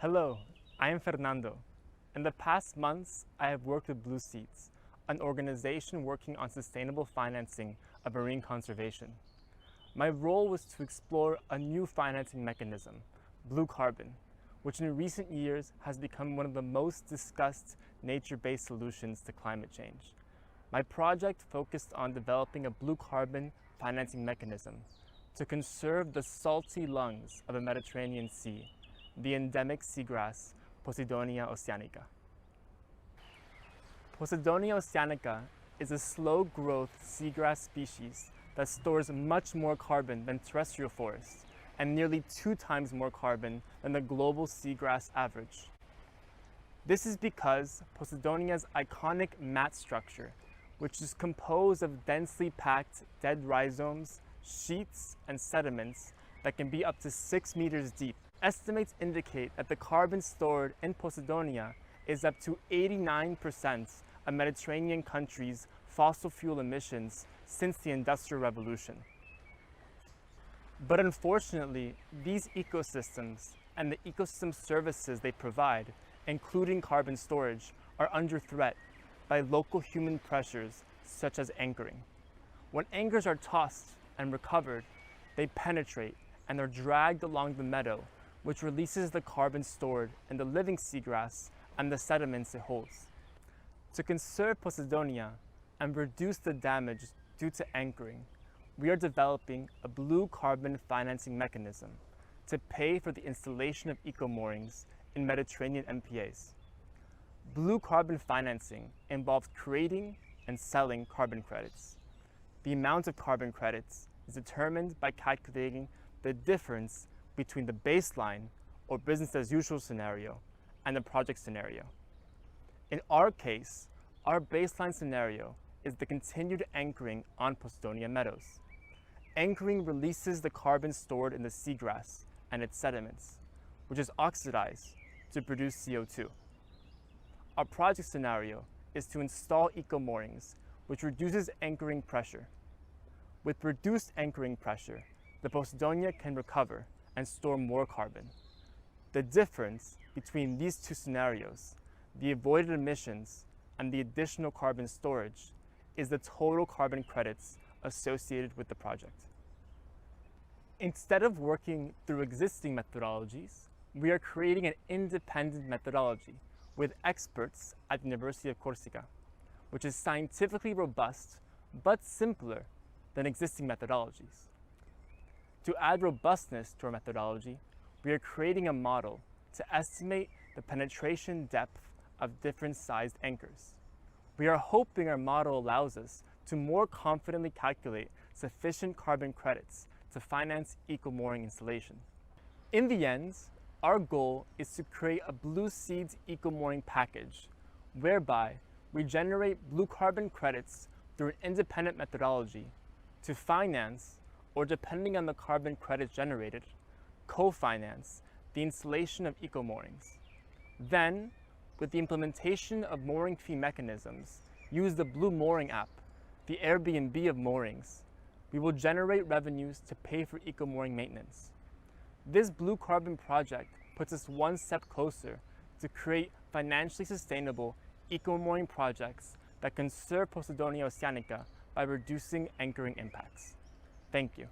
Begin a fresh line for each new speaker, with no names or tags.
Hello, I am Fernando. In the past months, I have worked with Blue Seeds, an organization working on sustainable financing of marine conservation. My role was to explore a new financing mechanism, blue carbon, which in recent years has become one of the most discussed nature-based solutions to climate change. My project focused on developing a blue carbon financing mechanism to conserve the salty lungs of the Mediterranean Sea, the endemic seagrass Posidonia oceanica. Posidonia oceanica is a slow-growth seagrass species that stores much more carbon than terrestrial forests and nearly 2 times more carbon than the global seagrass average. This is because Posidonia's iconic mat structure, which is composed of densely packed dead rhizomes, sheets, and sediments that can be up to 6 meters deep. Estimates indicate that the carbon stored in Posidonia is up to 89% of Mediterranean countries' fossil fuel emissions since the Industrial Revolution. But unfortunately, these ecosystems and the ecosystem services they provide, including carbon storage, are under threat by local human pressures such as anchoring. When anchors are tossed and recovered, they penetrate and are dragged along the meadow, which releases the carbon stored in the living seagrass and the sediments it holds. To conserve Posidonia and reduce the damage due to anchoring, we are developing a blue carbon financing mechanism to pay for the installation of eco-moorings in Mediterranean MPAs. Blue carbon financing involves creating and selling carbon credits. The amount of carbon credits is determined by calculating the difference between the baseline or business as usual scenario and the project scenario. In our case, our baseline scenario is the continued anchoring on Posidonia meadows. Anchoring releases the carbon stored in the seagrass and its sediments, which is oxidized to produce CO2. Our project scenario is to install eco-moorings, which reduces anchoring pressure. With reduced anchoring pressure, the Posidonia can recover and store more carbon. The difference between these two scenarios, the avoided emissions and the additional carbon storage, is the total carbon credits associated with the project. Instead of working through existing methodologies, we are creating an independent methodology with experts at the University of Corsica, which is scientifically robust but simpler than existing methodologies. To add robustness to our methodology, we are creating a model to estimate the penetration depth of different sized anchors. We are hoping our model allows us to more confidently calculate sufficient carbon credits to finance eco-mooring installation. In the end, our goal is to create a Blue Seeds eco-mooring package, whereby we generate blue carbon credits through an independent methodology to finance, or depending on the carbon credits generated, co-finance the installation of eco-moorings. Then, with the implementation of mooring fee mechanisms, use the Blue Mooring app, the Airbnb of moorings, we will generate revenues to pay for eco-mooring maintenance. This blue carbon project puts us one step closer to create financially sustainable eco-mooring projects that conserve Posidonia oceanica by reducing anchoring impacts. Thank you.